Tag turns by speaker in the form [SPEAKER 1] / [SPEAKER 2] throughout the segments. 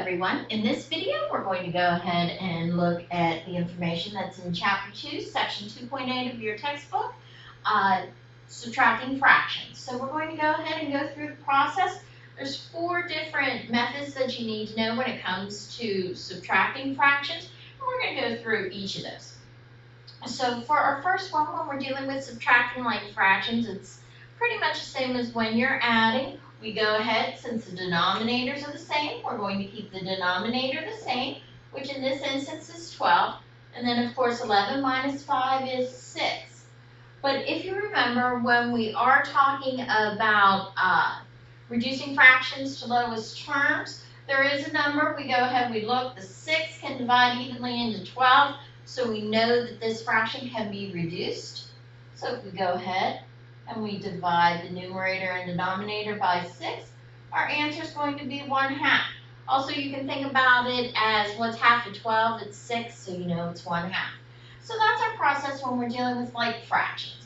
[SPEAKER 1] everyone. In this video, we're going to go ahead and look at the information that's in Chapter 2, Section 2.8 of your textbook, subtracting fractions. So we're going to go ahead and go through the process. There's 4 different methods that you need to know when it comes to subtracting fractions, and we're going to go through each of those. So for our first one, when we're dealing with subtracting like fractions, it's pretty much the same as when you're adding. We go ahead, since the denominators are the same, we're going to keep the denominator the same, which in this instance is 12. And then, of course, 11 minus 5 is 6. But if you remember, when we are talking about reducing fractions to lowest terms, there is a number. We go ahead, we look, the 6 can divide evenly into 12, so we know that this fraction can be reduced. So if we go ahead and we divide the numerator and denominator by 6, our answer is going to be 1/2. Also, you can think about it as what's half of 12? It's 6, so you know it's 1/2. So that's our process when we're dealing with like fractions.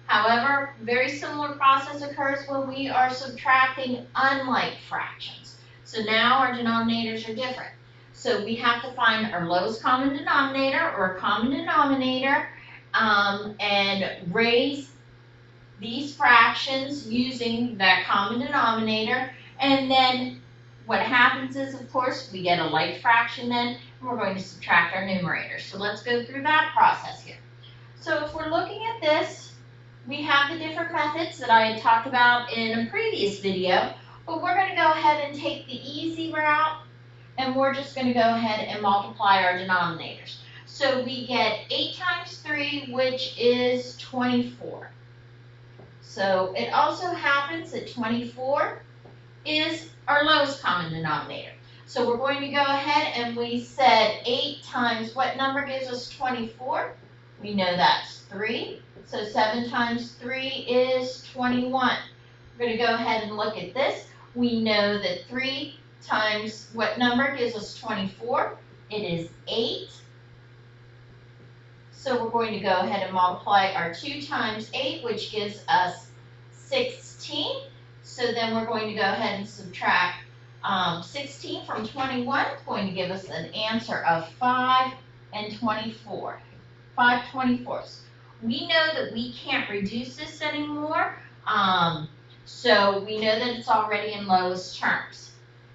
[SPEAKER 1] However, very similar process occurs when we are subtracting unlike fractions. So now our denominators are different. So we have to find our lowest common denominator or common denominator and raise these fractions using that common denominator, and then what happens is, of course, we get a like fraction then, and we're going to subtract our numerator. So let's go through that process here. So if we're looking at this, we have the different methods that I had talked about in a previous video, but we're going to go ahead and take the easy route, and we're just going to go ahead and multiply our denominators. So we get 8 times 3, which is 24. So it also happens that 24 is our lowest common denominator. So we're going to go ahead and we said 8 times what number gives us 24? We know that's 3. So 7 times 3 is 21. We're going to go ahead and look at this. We know that 3 times what number gives us 24? It is 8. So we're going to go ahead and multiply our 2 times 8, which gives us 16. So then we're going to go ahead and subtract 16 from 21. It's going to give us an answer of 5 and 24. 5 24ths. We know that we can't reduce this anymore, so we know that it's already in lowest terms.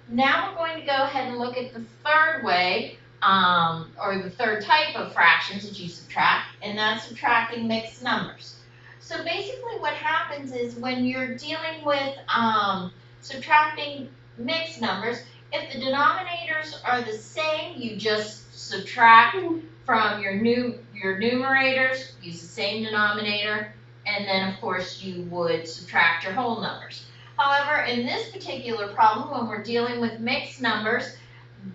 [SPEAKER 1] Now we're going to go ahead and look at the third way, or the third type of fractions that you subtract, and that's subtracting mixed numbers. So basically what happens is when you're dealing with subtracting mixed numbers, if the denominators are the same, you just subtract from your numerators, use the same denominator, and then of course you would subtract your whole numbers. However, in this particular problem, when we're dealing with mixed numbers,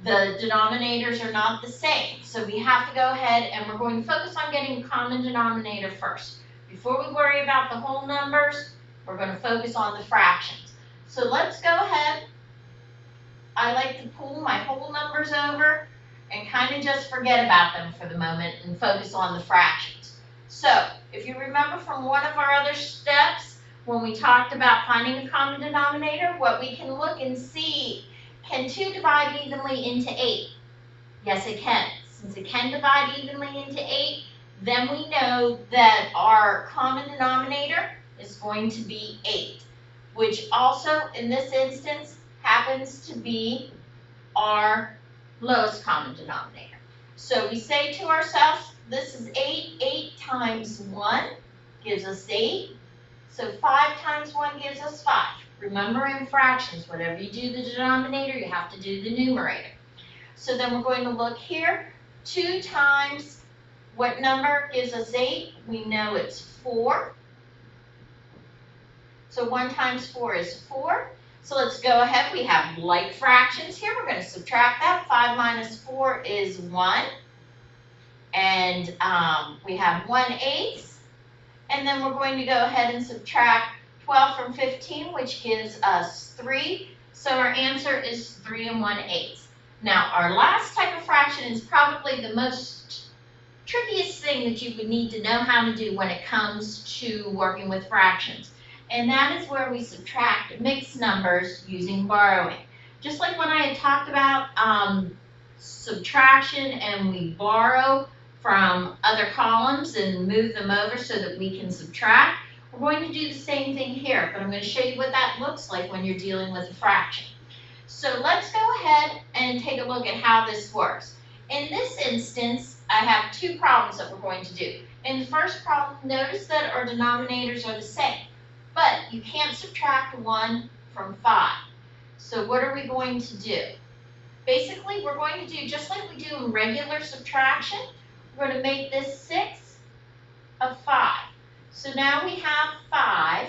[SPEAKER 1] the denominators are not the same. So we have to go ahead and we're going to focus on getting a common denominator first. Before we worry about the whole numbers, we're going to focus on the fractions. So let's go ahead. I like to pull my whole numbers over and kind of just forget about them for the moment and focus on the fractions. So if you remember from one of our other steps, when we talked about finding a common denominator, what we can look and see, can 2 divide evenly into 8? Yes, it can. Since it can divide evenly into 8, then we know that our common denominator is going to be 8, which also, in this instance, happens to be our lowest common denominator. So we say to ourselves, this is 8. 8 times 1 gives us 8. So 5 times 1 gives us 5. Remember, in fractions, whatever you do the denominator, you have to do the numerator. So then we're going to look here. 2 times what number gives us 8? We know it's 4. So 1 times 4 is 4. So let's go ahead. We have like fractions here. We're going to subtract that. 5 minus 4 is 1. And we have 1/8. And then we're going to go ahead and subtract 12 from 15, which gives us 3. So our answer is 3 1/8. Now, our last type of fraction is probably the most trickiest thing that you would need to know how to do when it comes to working with fractions. And that is where we subtract mixed numbers using borrowing. just like when I had talked about subtraction and we borrow from other columns and move them over so that we can subtract, we're going to do the same thing here, but I'm going to show you what that looks like when you're dealing with a fraction. So let's go ahead and take a look at how this works. In this instance, I have two problems that we're going to do. In the first problem, notice that our denominators are the same, but you can't subtract 1 from 5. So what are we going to do? Basically, we're going to do just like we do in regular subtraction. We're going to make this 6 of 5. So now we have 5.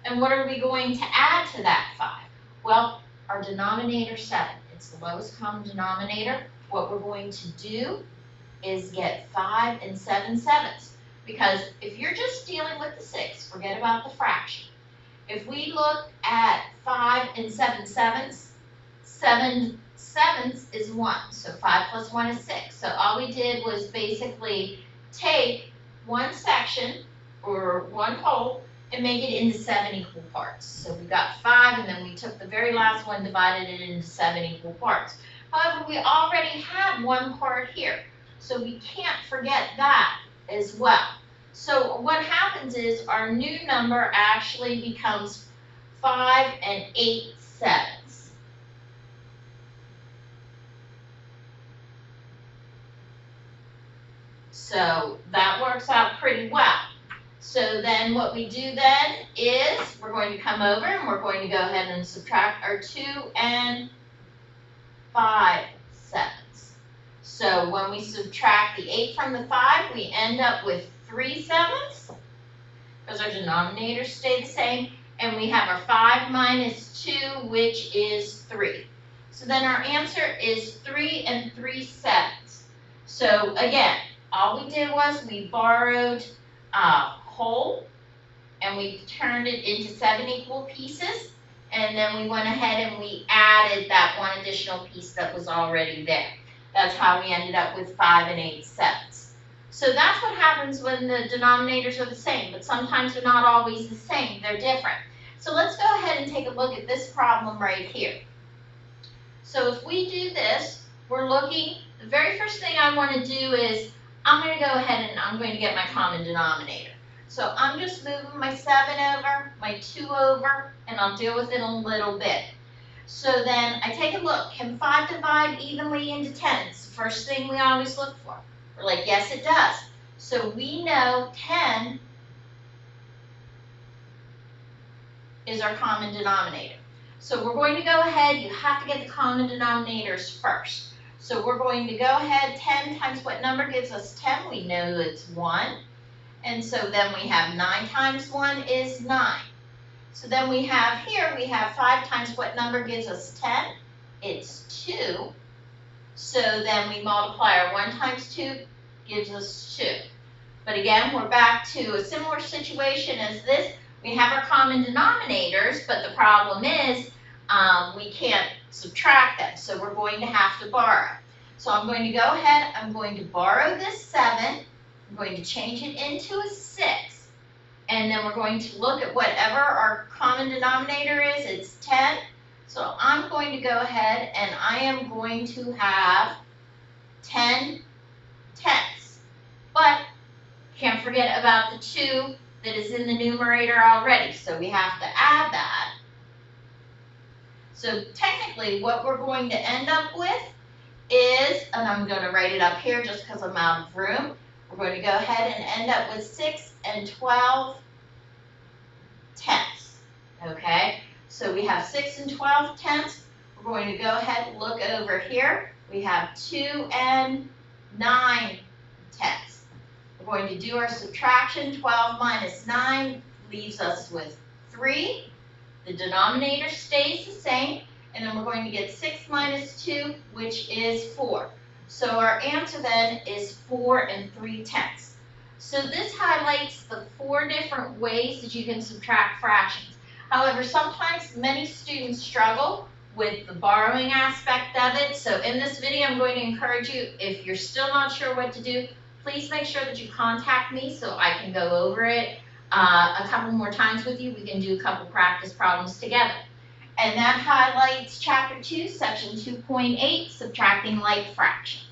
[SPEAKER 1] And what are we going to add to that 5? Well, our denominator 7. It's the lowest common denominator. What we're going to do is get 5 and 7/7. Because if you're just dealing with the 6, forget about the fraction. If we look at 5 and 7/7, 7/7 is 1. So 5 plus 1 is 6. So all we did was basically take one section or one whole and make it into 7 equal parts. So we got 5 and then we took the very last one, divided it into 7 equal parts. However, we already had one part here. So we can't forget that as well. So what happens is our new number actually becomes 5 and 8/7. So that works out pretty well. So then what we do then is we're going to come over and we're going to go ahead and subtract our 2 and 5/7. So when we subtract the 8 from the 5, we end up with 3/7 because our denominators stay the same. And we have our 5 minus 2, which is 3. So then our answer is 3 and 3/7. So again, all we did was we borrowed whole and we turned it into 7 equal pieces, and then we went ahead and we added that one additional piece that was already there. That's how we ended up with 5 and 8/7. So that's what happens when the denominators are the same, but sometimes they're not always the same, they're different. So let's go ahead and take a look at this problem right here. So if we do this, we're looking, the very first thing I want to do is I'm going to go ahead and I'm going to get my common denominator. So I'm just moving my 7 over, my 2 over, and I'll deal with it in a little bit. So then I take a look, can 5 divide evenly into 10? It's the first thing we always look for. We're like, yes it does. So we know 10 is our common denominator. So we're going to go ahead, you have to get the common denominators first. So we're going to go ahead, 10 times what number gives us 10? We know it's 1. And so then we have 9 times 1 is 9. So then we have here, we have 5 times what number gives us 10? It's 2. So then we multiply our 1 times 2 gives us 2. But again, we're back to a similar situation as this. We have our common denominators, but the problem is we can't subtract them. So we're going to have to borrow. So I'm going to go ahead, I'm going to borrow this 7. I'm going to change it into a 6. And then we're going to look at whatever our common denominator is. It's 10. So I'm going to go ahead and I am going to have 10 tenths. But can't forget about the 2 that is in the numerator already. So we have to add that. So technically what we're going to end up with is, and I'm going to write it up here just because I'm out of room, we're going to go ahead and end up with 6 and 12 tenths. Okay, so we have 6 and 12 tenths. We're going to go ahead and look over here. We have 2 and 9 tenths. We're going to do our subtraction. 12 minus 9 leaves us with 3. The denominator stays the same. And then we're going to get 6 minus 2, which is 4. So our answer then is 4 and 3/10. So this highlights the 4 different ways that you can subtract fractions. However, sometimes many students struggle with the borrowing aspect of it. So in this video, I'm going to encourage you, if you're still not sure what to do, please make sure that you contact me so I can go over it a couple more times with you. We can do a couple practice problems together. And that highlights chapter 2, section 2.8, subtracting like fractions.